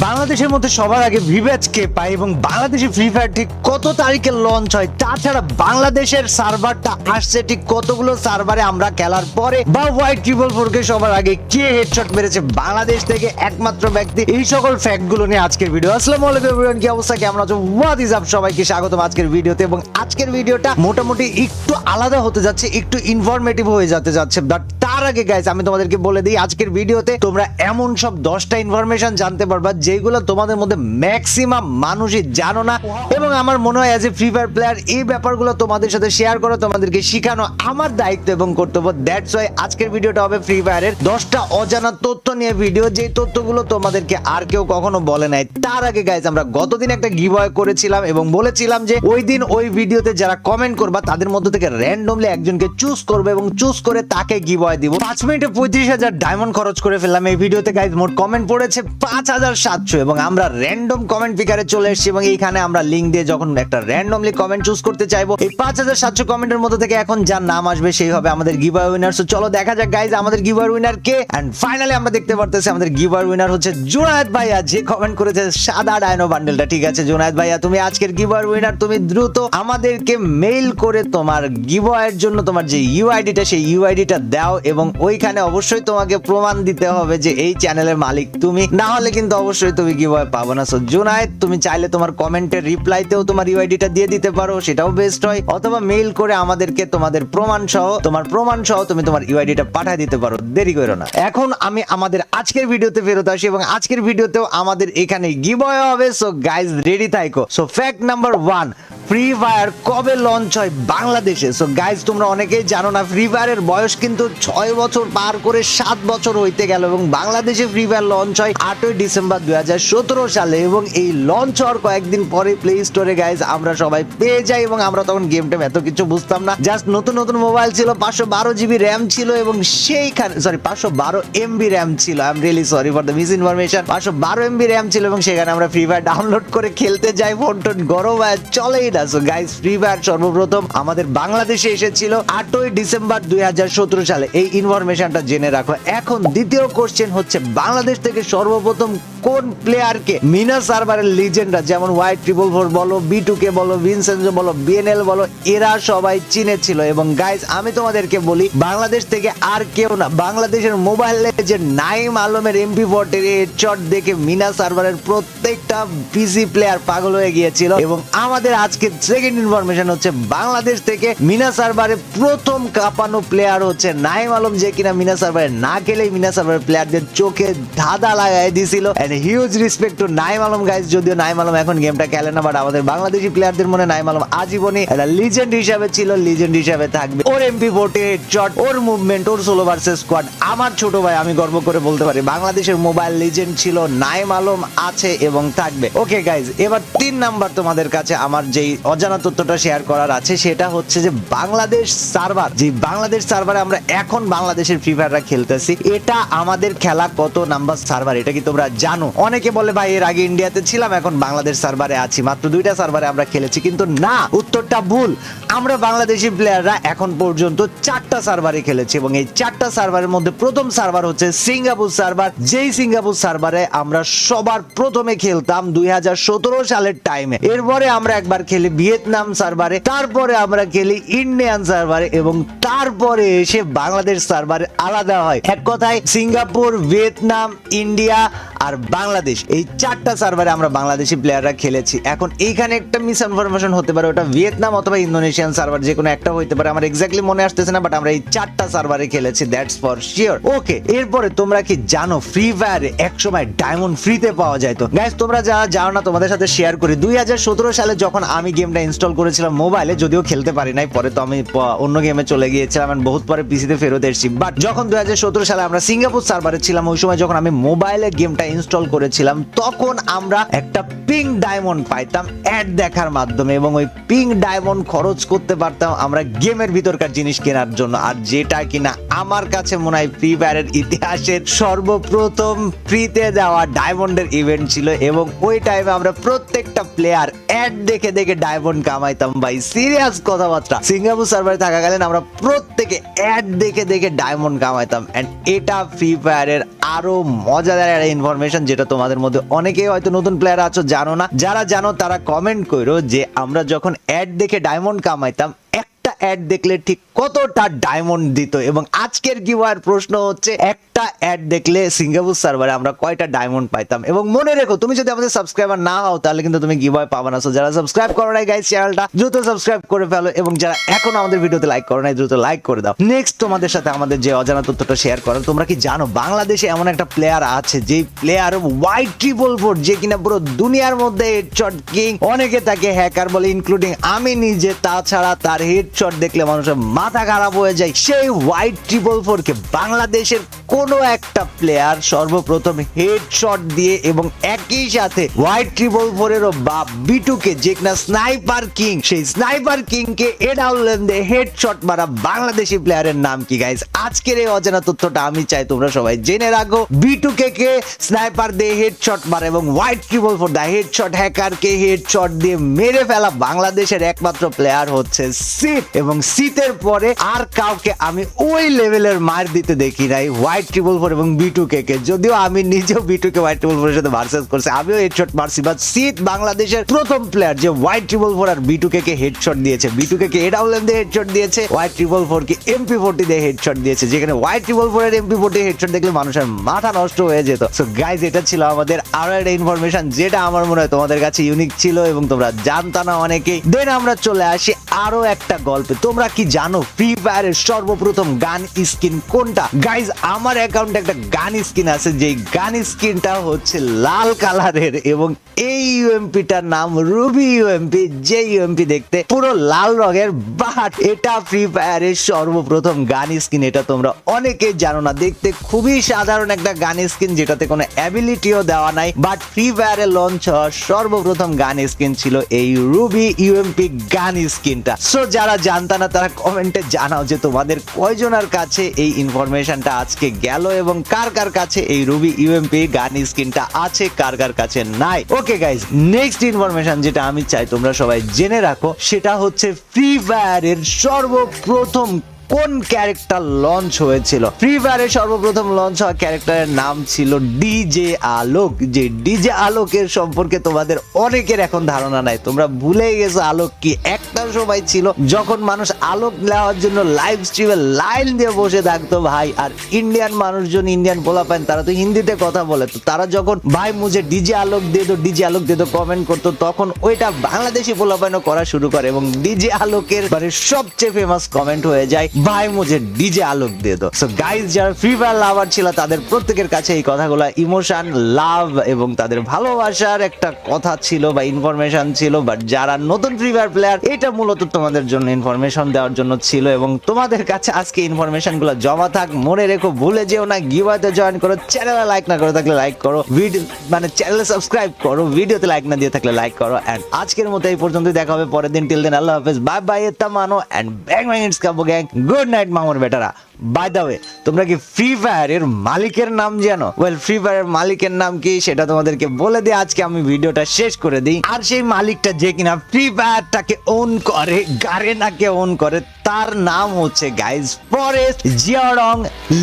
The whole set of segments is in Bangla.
বাংলাদেশের মধ্যে সবার আগে ভিভ্যাজ কে পায় এবং বাংলাদেশে ফ্রি ফায়ার ঠিক কত তারিখে লঞ্চ হয়, তাছাড়া বাংলাদেশের সার্ভারটা আসছে ঠিক কতগুলো সার্ভারে আমরা খেলার পরে, বা হোয়াইট ট্রিপল ফোর কে সবার আগে কে হেডশট মেরেছে বাংলাদেশ থেকে একমাত্র ব্যক্তি, এই সকল ফ্যাক্ট গুলো নিয়ে আজকের ভিডিও। আসসালামু আলাইকুম এভরিওয়ান, কি অবস্থা, কেমন আছো? What is up? সবাইকে স্বাগতম আজকের ভিডিওতে। এবং আজকের ভিডিওটা মোটামুটি একটু আলাদা হতে যাচ্ছে, একটু ইনফরমেটিভ হয়ে যেতে যাচ্ছে। বাট তার আগে গাইস আমি তোমাদেরকে বলে দিই, আজকের ভিডিওতে তোমরা এমন সব 10টা ইনফরমেশন জানতে পারবা যেগুলো তোমাদের মধ্যে ম্যাক্সিমাম মানুষই জানো না, এবং আমার মনে হয় as a free fire player এই ব্যাপারগুলো তোমাদের সাথে শেয়ার করা, তোমাদেরকে শেখানো আমার দায়িত্ব এবং কর্তব্য। দ্যাটস ওয়াই আজকের ভিডিওটা হবে ফ্রি ফায়ারের 10টা অজানা তথ্য নিয়ে ভিডিও, যে তথ্যগুলো তোমাদেরকে আর কেউ কখনো বলে নাই। তার আগে গাইস আমরা গতদিন একটা গিভঅ্যাওয়ে করেছিলাম এবং বলেছিলাম যে ওই দিন ওই ভিডিওতে যারা কমেন্ট করবা তাদের মধ্যে থেকে র্যান্ডমলি একজনকে চুজ করবে এবং চুজ করে তাকে গিভঅ্যাওয়ে দিব। 5 মিনিটে 35,000 ডায়মন্ড খরচ করে ফেললাম এই ভিডিওতে গাইস। মোট কমেন্ট পড়েছে 5,700 এবং আমরা র্যান্ডম কমেন্ট পিকারে চলে এসেছি এবং এইখানে আমরা লিংক দিয়ে যখন একটা র্যান্ডমলি কমেন্ট চুজ করতে চাইবো, এই 5,700 কমেন্টের মধ্যে থেকে এখন যার নাম আসবে সেই হবে আমাদের গিভঅ্যাওয়ে উইনার। সো চলো দেখা যাক গাইস আমাদের গিভঅ্যাওয়ে উইনার কে। এন্ড ফাইনালি আমরা দেখতে পারতেছি আমাদের গিভঅ্যাওয়ে উইনার হচ্ছে জুনায়েদ ভাইয়া, যে কমেন্ট করেছে সাদা ডায়নো বান্ডেলটা। ঠিক আছে জুনায়েদ ভাইয়া, তুমি আজকের গিভঅ্যাওয়ে উইনার। তুমি দ্রুত আমাদেরকে মেইল করে তোমার গিভঅ্যাওয়ের জন্য তোমার যে ইউআইডিটা সেই ইউআইডিটা দাও, এবং ওইখানে অবশ্যই তোমাকে প্রমাণ দিতে হবে যে এই চ্যানেলের মালিক তুমি, না হলে কিন্তু অবশ্যই তুমি গিভঅ্যাওয়ে পাবো না। সো জুনায়েদ তুমি চাইলে তোমার কমেন্টের রিপ্লাইতেও তোমার ইউআইডিটা দিয়ে দিতে পারো, সেটাও বেস্ট হয়, অথবা মেইল করে আমাদেরকে তোমাদের প্রমাণ সহ তুমি তোমার ইউআইডিটা পাঠিয়ে দিতে পারো। দেরি করো না। এখন আমি আমাদের আজকের ভিডিওতে ফেরত আসি এবং আজকের ভিডিওতেও আমাদের এখানে গিভঅ্যাওয়ে হবে। সো গাইজ রেডি থাকো। So fact number 1, free fire কবে লঞ্চ হয় বাংলাদেশে? সো গাইজ তোমরা অনেকেই জানো না, ফ্রি ফায়ারের বয়স কিন্তু 6 বছর পার করে 7 বছর হইতে গেল এবং বাংলাদেশে ফ্রি ফায়ার লঞ্চ হয় 8ই ডিসেম্বর 2017 সালে, এবং এই লঞ্চ হওয়ার কয়েকদিন পরে প্লে স্টোরে গাইজ আমরা সবাই পেয়ে যাই, এবং আমরা তখন গেম টেম এত কিছু বুঝতাম না, জাস্ট নতুন নতুন মোবাইল ছিল, 512 জিবি র্যাম ছিল, এবং সেইখানে 512 এমবি র্যাম ছিল। I am really sorry for the miss information. 512 MB RAM ছিল এবং সেখানে আমরা ফ্রি ফায়ার ডাউনলোড করে খেলতে যাই, ফোন টোন গরম হয় চলেই না। সো গাইস ফ্রি ফায়ার সর্বপ্রথম আমাদের বাংলাদেশে এসেছিল 8ই ডিসেম্বর 2017 সালে, এই ইনফরমেশনটা জেনে রাখো। এখন দ্বিতীয় কোশ্চেন হচ্ছে, বাংলাদেশ থেকে সর্বপ্রথম কোন প্লেয়ারকে মিনা সার্ভারের লিজেন্ডরা যেমন হোয়াইট ট্রিপল ফোর বলো, B2K বলো, ভিনসেনজো বলো, বিএনএল বলো, এরা সবাই চিনেছিল। এবং গাইজ আমি তোমাদেরকে বলি, বাংলাদেশ থেকে আর কেউ না, বাংলাদেশের মোবাইল যে নাইম আলমের MP40 হেডশট দেখে মিনা সার্ভারের প্রত্যেকটা পিসি প্লেয়ার পাগল হয়ে গিয়েছিল। এবং আমাদের আজকে সেকেন্ড ইনফরমেশন হচ্ছে, বাংলাদেশ থেকে মিনা সার্ভারে প্রথম কাঁপানো প্লেয়ার হচ্ছে নাইম আলম, যে কিনা মিনা সার্ভারে না খেলেই মিনা সার্ভারের প্লেয়ারদের চোখে ধাঁধা লাগাই দিয়েছিল। And huge respect to Naim Alam guys. যদিও নাইম আলম এখন গেমটা খেলে না, বাট আমাদের বাংলাদেশি প্লেয়ারদের মনে নাইম আলম আজীবনই একটা লিজেন্ড হিসাবে ছিল, লিজেন্ড হিসাবে থাকবে। ওর MP40 হেডশট, ওর মুভমেন্ট, ওর সোলো ভার্সেস স্কোয়াড, আমার ছোট ভাই আমি গর্ব করে বলতে পারি বাংলাদেশের মোবাইল লিজেন্ড ছিল, নাইম আলম আছে এবং থাকবে। ওকে গাইজ, এবার 3 নাম্বার তোমাদের কাছে আমার যেই অজানা তথ্যটা শেয়ার করার আছে সেটা হচ্ছে যে বাংলাদেশ সার্ভার, যে বাংলাদেশ সার্ভারে আমরা এখন বাংলাদেশের ফ্রি ফায়াররা খেলতেছি, এটা আমাদের খেলা কত নাম্বার সার্ভার এটা কি তোমরা জানো? অনেকে বলে ভাই এর আগে ইন্ডিয়াতে ছিলাম এখন বাংলাদেশ সার্ভারে আছি, মাত্র 2টা সার্ভারে আমরা খেলেছি, কিন্তু না, উত্তরটা ভুল। আমরা বাংলাদেশি প্লেয়াররা এখন পর্যন্ত 4টা সার্ভারে খেলেছি এবং এই 4টা সার্ভারের মধ্যে প্রথম সার্ভার হচ্ছে সিঙ্গাপুর সার্ভার, যেই সিঙ্গাপুর সার্ভারে আমরা সবার প্রথমে খেলতাম 2017 সালের টাইমে। এরপরে আমরা একবার খেলি ভিয়েতনাম সার্ভারে, তারপরে আমরা খেলি ইন্ডিয়ান সার্ভারে, এবং তারপরে এসে বাংলাদেশ সার্ভারে আলাদা হয়। এক কথায় সিঙ্গাপুর, ভিয়েতনাম, ইন্ডিয়া আর বাংলাদেশ, এই 4টা সার্ভারে আমরা বাংলাদেশি প্লেয়াররা খেলেছি। এখন এইখানে একটা মিস ইনফরমেশন হতে পারে, ওটা ভিয়েতনাম অথবা ইন্দোনেশিয়ান সার্ভার, যে কোনো একটা হইতে পারে, আমার এক্স্যাক্টলি মনে আসতেছে না, বাট আমরা এই 4টা সার্ভারে খেলেছি, দ্যাটস ফর শিওর। ওকে, এরপরে তোমরা কি জানো ফ্রি ফায়ারে একসময় ডায়মন্ড ফ্রিতে পাওয়া যায়? তো গাইস তোমরা যারা জানো না তোমাদের সাথে শেয়ার করি, 2017 সালে যখন আমি গেমটা ইনস্টল করেছিলাম মোবাইলে, যদিও খেলতে পারি নাই, পরে তো আমি অন্য গেমে চলে গিয়েছিলাম, বহুত পরে পিসিতে ফেরত এসেছি। বাট যখন 2017 সালে আমরা সিঙ্গাপুর সার্ভারে ছিলাম, ওই সময় যখন আমি মোবাইলে গেমটা ইনস্টল করেছিলাম, তখন আমরা একটা পিঙ্ক ডায়মন্ড পাইতাম অ্যাড দেখার মাধ্যমে, এবং ওই পিঙ্ক ডায়মন্ড খরচ করতে পারতাম আমরা গেমের ভিতরকার জিনিস কেনার জন্য। আর যেটা কিনা আমার কাছে মনে হয় ফ্রি ফায়ারের ইতিহাসের সর্বপ্রথম ফ্রিতে দেওয়া ডায়মন্ডের ইভেন্ট ছিল, এবং ওই টাইমে আমরা প্রত্যেকটা প্লেয়ার অ্যাড দেখে দেখে ডায়মন্ড কামাইতাম ভাই, সিরিয়াস কথাবার্তা। সিঙ্গাপুর সার্ভারে থাকাকালীন আমরা প্রত্যেকে অ্যাড দেখে দেখে ডায়মন্ড কামাইতাম। এন্ড এটা ফ্রি ফায়ারের আরো মজাদার একটা ইনফরমেশন, যেটা তোমাদের মধ্যে অনেকেই হয়তো নতুন প্লেয়ার আছো জানো না। যারা জানো তারা কমেন্ট করো যে আমরা যখন অ্যাড দেখে ডায়মন্ড কামাইতাম, একটা অ্যাড দেখলে ঠিক কতটা ডায়মন্ড দিত। এবং আজকের গিভওয়ের প্রশ্ন হচ্ছে একটা অ্যাড দেখলে সিঙ্গাপুর সার্ভারে আমরা কয়টা ডায়মন্ড পাইতাম। এবং মনে রেখো, তুমি যদি আমাদের সাবস্ক্রাইবার না হও তাহলে কিন্তু তুমি গিভওয়ে পাবে না। সো যারা সাবস্ক্রাইব করো নাই গাইস, চ্যানেলটা দ্রুত সাবস্ক্রাইব করে ফেলো, এবং যারা এখন আমাদের ভিডিওতে লাইক করো নাই দ্রুত লাইক করে দাও। নেক্সট তোমাদের সাথে আমাদের যে অজানা তথ্যটা শেয়ার করো, তোমরা কি জানো বাংলাদেশে এমন একটা প্লেয়ার আছে যেই প্লেয়ার Y444, যে কিনা পুরো দুনিয়ার মধ্যে হেডশট কিং। অনেকে তাকে হ্যাকার বলে, ইনক্লুডিং আমি নিজে। তাছাড়া তার হেডশট দেখলে মানুষের মাথা খারাপ হয়ে যায়। সেই Y444 কে বাংলাদেশের কোন একটা প্লেয়ার সর্বপ্রথম হেডশট দিয়ে, এবং একই সাথে Y444 এরও বাপ বিটুকে, যে কিনা স্নাইপার কিং, সেই স্নাইপার কিং কে এডাউলেন দিয়ে হেডশট মারা বাংলাদেশি প্লেয়ারের নাম কি গাইস? আজকের এই অজানা তথ্যটা আমি চাই তোমরা সবাই জেনে রাখো। বিটুকে কে স্নাইপার দিয়ে হেডশট মারা, এবং Y444 দা হেডশট হ্যাকার কে হেডশট দিয়ে মেরে ফেলা বাংলাদেশের একমাত্র প্লেয়ার হচ্ছে সিট। এবং সিটের পরে আর কাউকে আমি ওই লেভেলের মার দিতে দেখি নাই Y444 এবং বিটুকে কে। যদিও আমি নিজেও বিটুকে Y444 এর সাথে ভার্সেস করছি, আমিও হেডশট মারছি, বাট সিট বাংলাদেশের প্রথম প্লেয়ার যে Y444 আর বিটুকে কে হেডশট দিয়েছে। বিটুকে কে এডাউলেন দিয়ে হেডশট দিয়েছে, Y444 কে MP40 দিয়ে হেডশট দিয়েছে, যেখানে Y444 এর MP40 হেডশট দেখলে মানুষের মাথা নষ্ট হয়ে যেত। সো গাইজ, এটা ছিল আমাদের আরো একটা ইনফরমেশন, যেটা আমার মনে হয় তোমাদের কাছে ইউনিক ছিল এবং তোমরা জানতা না অনেকেই। দেন আমরা চলে আসি আরো একটা গল্পে। তোমরা কি জানো ফ্রি ফায়ারের সর্বপ্রথম গান স্কিন কোনটা? গাইজ, আমার অ্যাকাউন্টে একটা গান স্কিন আছে, যেই গান স্কিনটা হচ্ছে লাল কালারের, এবং এই ইউএমপিটার নাম রুবি ইউএমপি। যে ইউএমপি দেখতে পুরো লাল রঙের, বাট এটা ফ্রি ফায়ারের সর্বপ্রথম গান স্কিন। এটা তোমরা অনেকেই জানো না। দেখতে খুবই সাধারণ একটা গান স্কিন, যেটাতে কোনো অ্যাবিলিটিও দেওয়া নাই, বাট ফ্রি ফায়ারে লঞ্চ হওয়া সর্বপ্রথম গান স্কিন ছিল এই রুবি ইউএমপি গান স্কিনটা। সো যারা জানতা না তারা কমেন্টে জানাও যে তোমাদের কয়জনের কাছে এই ইনফরমেশনটা আজকে গেল, এবং কার কার কাছে এই রুবি ইউএমপি গান স্কিনটা আছে, কার কার কাছে নাই। ওকে গাইজ, নেক্সট ইনফরমেশন যেটা আমি চাই তোমরা সবাই জেনে রাখো, সেটা হচ্ছে ফ্রি ফায়ারের সর্বপ্রথম কোন ক্যারেক্টার লঞ্চ হয়েছিল। ফ্রি ফায়ারের সর্বপ্রথম লঞ্চ হওয়া ক্যারেক্টারের নাম ছিল ডিজে আলোক। যে ডিজে আলোকের সম্পর্কে তোমাদের অনেকের এখন ধারণা নাই, তোমরা ভুলে গেছো আলোক কি। একটা সময় ছিল যখন মানুষ আলোক নেওয়ার জন্য লাইভ স্ট্রিমে লাইন দিয়ে বসে থাকতো ভাই। আর ইন্ডিয়ান মানুষজন, ইন্ডিয়ান পোলাপাইন, তারা তো হিন্দিতে কথা বলে, তো তারা যখন ভাই মুঝে ডিজে আলোক দিয়ে দো, ডিজে আলোক দিয়ে দো কমেন্ট করতো, তখন ওইটা বাংলাদেশি পোলাপাইনও করা শুরু করে, এবং ডিজে আলোকের মানে সবচেয়ে ফেমাস কমেন্ট হয়ে যায় ভাই মুঝে ডিজে আলোক দিয়ে দাও। সো গাইস, যারা ফ্রি ফায়ার লাভার ছিল তাদের প্রত্যেকের কাছে এই কথাগুলো ইমোশন, লাভ এবং তাদের ভালোবাসার একটা কথা ছিল বা ইনফরমেশন ছিল। বাট যারা নতুন ফ্রি ফায়ার প্লেয়ার, এটা মূলত তোমাদের জন্য ইনফরমেশন দেওয়ার জন্য ছিল, এবং তোমাদের কাছে আজকে ইনফরমেশনগুলো জমা থাক। মনে রেখো, ভুলে যেও না গিভওয়েতে জয়েন করো। চ্যানেলে লাইক না করে থাকলে লাইক করো, ভিডিও মানে চ্যানেলে সাবস্ক্রাইব করো, ভিডিওতে লাইক না দিয়ে থাকলে লাইক করো। এন্ড আজকের মতো এই পর্যন্তই, দেখা হবে পরের দিন। টিল দেন, আল্লাহ হাফেজ, বাই বাই, তামানো এন্ড ব্যাং ব্যাং, ইটস কাবো গ্যাং, গুড নাইট মামুর বেটারা। বাই দ্য ওয়ে, তোমরা কি ফ্রি ফায়ারের মালিকের নাম জানো? ওয়েল, ফ্রি ফায়ারের মালিকের নাম কি সেটা তোমাদেরকে বলে দিয়ে আজকে আমি ভিডিওটা শেষ করে দিই। আর সেই মালিকটা যে কিনা ফ্রি ফায়ারটাকে ওন করে, গারেনাকে ওন করে, তার নাম হচ্ছে guys Forest Jiadong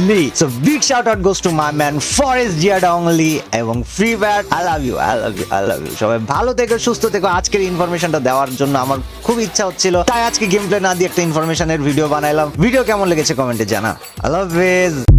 Li. So big shout out goes to my man Forest Jiadong Li এবং Free Fire. I love you, I love you, I love you. সবাই ভালো থেকো, সুস্থ থেকো। আজকের ইনফরমেশনটা দেওয়ার জন্য আমার খুব ইচ্ছা হচ্ছিল, তাই আজকে গেম প্লে না দিয়ে একটা ইনফরমেশনের ভিডিও বানাইলাম। ভিডিও কেমন লেগেছে কমেন্টে জানা। আল্লাহ হাফেজ।